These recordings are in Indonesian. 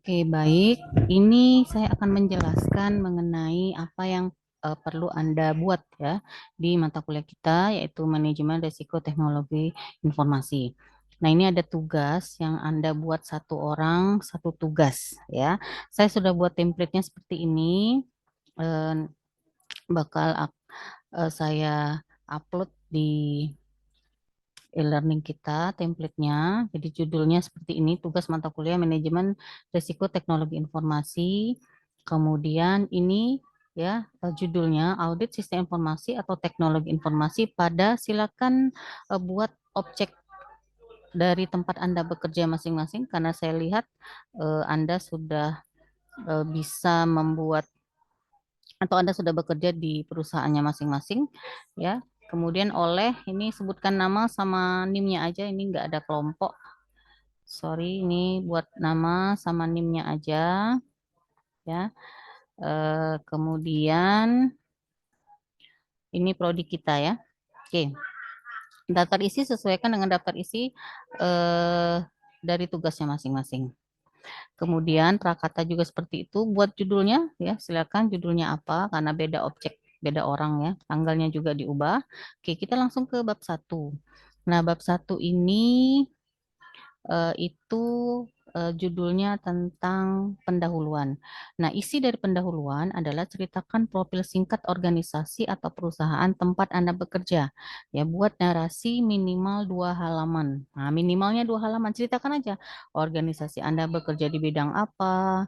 Oke, baik. Ini saya akan menjelaskan mengenai apa yang perlu Anda buat ya di mata kuliah kita, yaitu Manajemen Risiko Teknologi Informasi. Nah, ini ada tugas yang Anda buat satu orang, satu tugas ya. Saya sudah buat template-nya seperti ini. Eh, saya upload di e-learning kita template-nya. Jadi judulnya seperti ini, tugas mata kuliah manajemen risiko teknologi informasi. Kemudian ini ya judulnya audit sistem informasi atau teknologi informasi pada silakan buat objek dari tempat Anda bekerja masing-masing karena saya lihat Anda sudah bisa membuat atau Anda sudah bekerja di perusahaannya masing-masing ya. Kemudian ini sebutkan nama sama NIM-nya aja, ini nggak ada kelompok. Sorry, ini buat nama sama NIM-nya aja ya. Kemudian ini prodi kita ya. Oke, daftar isi sesuaikan dengan daftar isi eh, dari tugasnya masing-masing. Kemudian prakata juga seperti itu. Buat judulnya ya, silakan judulnya apa karena beda objek, beda orang ya. Tanggalnya juga diubah. Oke, kita langsung ke bab satu. Nah, bab satu ini itu judulnya tentang pendahuluan. Nah, isi dari pendahuluan adalah ceritakan profil singkat organisasi atau perusahaan tempat Anda bekerja. Ya, buat narasi minimal 2 halaman. Nah, minimalnya 2 halaman. Ceritakan aja organisasi Anda bekerja di bidang apa,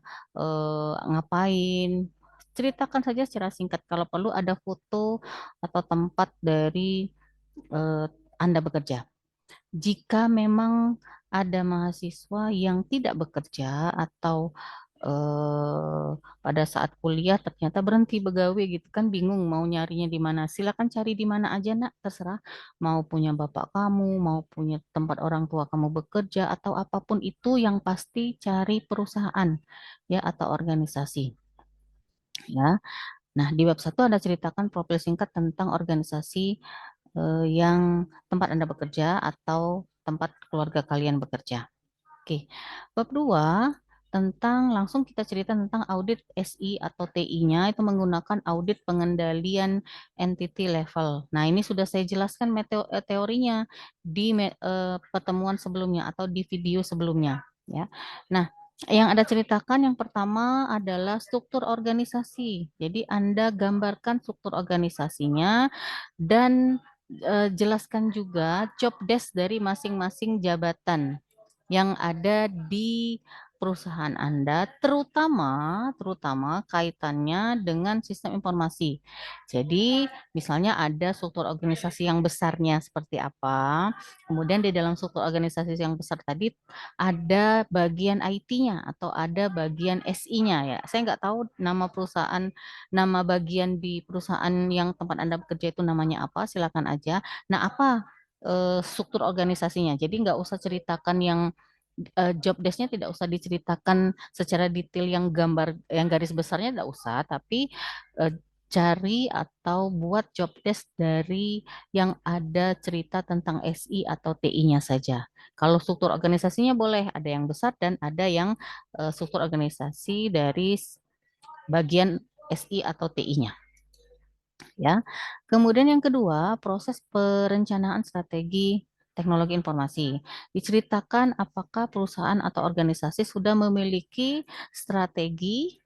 ngapain. Ceritakan saja secara singkat. Kalau perlu ada foto atau tempat dari eh, Anda bekerja. Jika memang ada mahasiswa yang tidak bekerja atau eh, pada saat kuliah ternyata berhenti begawe gitu kan bingung mau nyarinya di mana. Silakan cari di mana aja nak, terserah. Mau punya bapak kamu, mau punya tempat orang tua kamu bekerja atau apapun itu yang pasti cari perusahaan ya atau organisasi ya. Nah, di bab satu ada ceritakan profil singkat tentang organisasi yang tempat Anda bekerja atau tempat keluarga kalian bekerja. Oke, bab 2 tentang langsung kita cerita tentang audit SI atau TI-nya itu menggunakan audit pengendalian entity level. Nah, ini sudah saya jelaskan teorinya di pertemuan sebelumnya atau di video sebelumnya ya. Nah, yang ada ceritakan yang pertama adalah struktur organisasi. Jadi Anda gambarkan struktur organisasinya dan jelaskan juga job desk dari masing-masing jabatan yang ada di perusahaan Anda, terutama kaitannya dengan sistem informasi. Jadi, misalnya ada struktur organisasi yang besarnya seperti apa, kemudian di dalam struktur organisasi yang besar tadi ada bagian IT-nya atau ada bagian SI-nya ya. Saya nggak tahu nama perusahaan, nama bagian di perusahaan yang tempat Anda bekerja itu namanya apa, silakan aja. Nah, apa struktur organisasinya? Jadi nggak usah ceritakan yang job desk-nya tidak usah diceritakan secara detail yang gambar yang garis besarnya tidak usah, tapi eh, cari atau buat job desk dari yang ada cerita tentang SI atau TI-nya saja. Kalau struktur organisasinya boleh ada yang besar dan ada yang struktur organisasi dari bagian SI atau TI-nya ya. Kemudian yang kedua, proses perencanaan strategi teknologi informasi. Diceritakan apakah perusahaan atau organisasi sudah memiliki strategi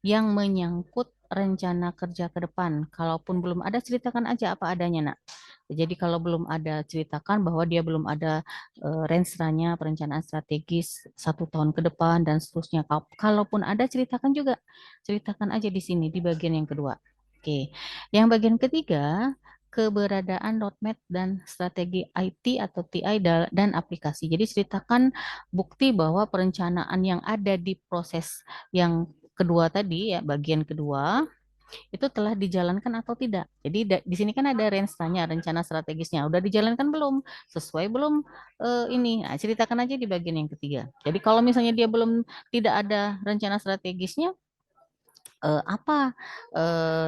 yang menyangkut rencana kerja ke depan. Kalaupun belum ada, ceritakan aja apa adanya, Nak. Jadi kalau belum ada, ceritakan bahwa dia belum ada range-nya perencanaan strategis 1 tahun ke depan dan seterusnya. Kalaupun ada, ceritakan juga. Ceritakan aja di sini di bagian yang kedua. Oke, yang bagian ketiga keberadaan roadmap dan strategi IT atau TI dan aplikasi. Jadi ceritakan bukti bahwa perencanaan yang ada di proses yang kedua tadi ya, bagian kedua itu telah dijalankan atau tidak. Jadi di sini kan ada range-nya, rencana strategisnya. Udah dijalankan belum? Sesuai belum ini? Nah, ceritakan aja di bagian yang ketiga. Jadi kalau misalnya dia belum tidak ada rencana strategisnya, apa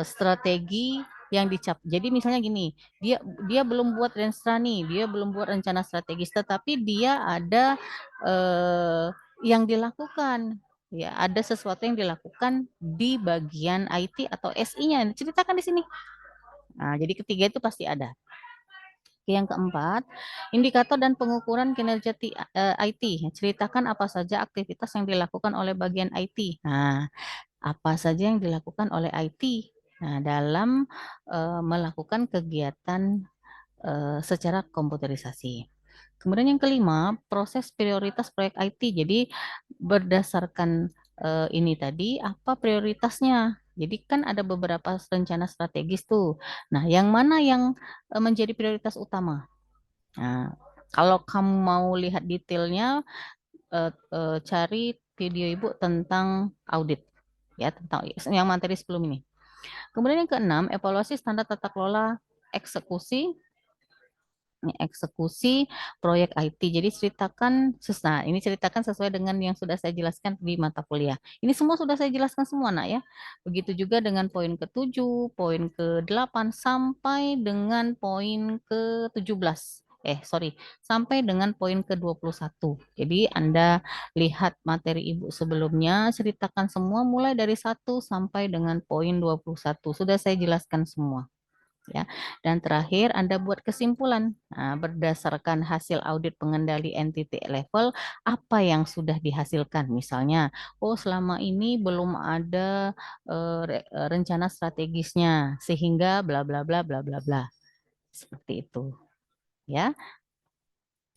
strategi yang dicap. Jadi misalnya gini, dia dia belum buat renstra nih, dia belum buat rencana strategis, tetapi dia ada yang dilakukan. Ya, ada sesuatu yang dilakukan di bagian IT atau SI-nya. Ceritakan di sini. Nah, jadi ketiga itu pasti ada. Yang keempat, indikator dan pengukuran kinerja IT. Ceritakan apa saja aktivitas yang dilakukan oleh bagian IT. Nah, apa saja yang dilakukan oleh IT? Nah, dalam melakukan kegiatan secara komputerisasi. Kemudian yang kelima, proses prioritas proyek IT. Jadi berdasarkan ini tadi, apa prioritasnya? Jadi kan ada beberapa rencana strategis tuh. Nah, yang mana yang menjadi prioritas utama? Nah, kalau kamu mau lihat detailnya, cari video ibu tentang audit, ya tentang yang materi sebelum ini. Kemudian yang keenam, evaluasi standar tata kelola eksekusi eksekusi proyek IT. Jadi ceritakan, nah ini ceritakan sesuai dengan yang sudah saya jelaskan di mata kuliah. Ini semua sudah saya jelaskan semua, nak ya. Begitu juga dengan poin ke-7, poin ke-8, sampai dengan poin ke-17. Sorry, sampai dengan poin ke-21. Jadi Anda lihat materi Ibu sebelumnya, ceritakan semua mulai dari 1 sampai dengan poin 21. Sudah saya jelaskan semua ya. Dan terakhir Anda buat kesimpulan. Nah, berdasarkan hasil audit pengendali entity level apa yang sudah dihasilkan. Misalnya, oh selama ini belum ada rencana strategisnya sehingga bla bla bla bla bla bla. Seperti itu, ya.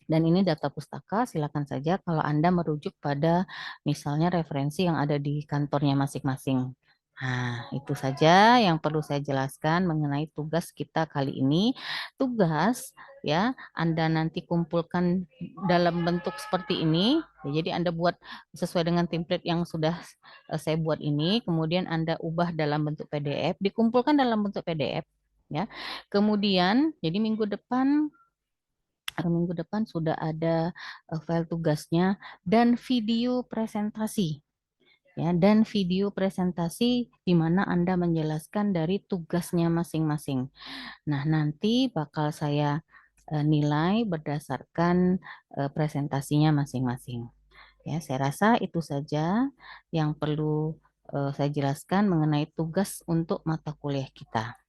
Dan ini daftar pustaka, silakan saja kalau Anda merujuk pada misalnya referensi yang ada di kantornya masing-masing. Nah, itu saja yang perlu saya jelaskan mengenai tugas kita kali ini. Tugas ya, Anda nanti kumpulkan dalam bentuk seperti ini. Ya, jadi Anda buat sesuai dengan template yang sudah saya buat ini, kemudian Anda ubah dalam bentuk PDF, dikumpulkan dalam bentuk PDF ya. Kemudian jadi minggu depan sudah ada file tugasnya dan video presentasi ya, dan video presentasi di mana Anda menjelaskan dari tugasnya masing-masing. Nah, nanti bakal saya nilai berdasarkan presentasinya masing-masing. Ya, saya rasa itu saja yang perlu saya jelaskan mengenai tugas untuk mata kuliah kita.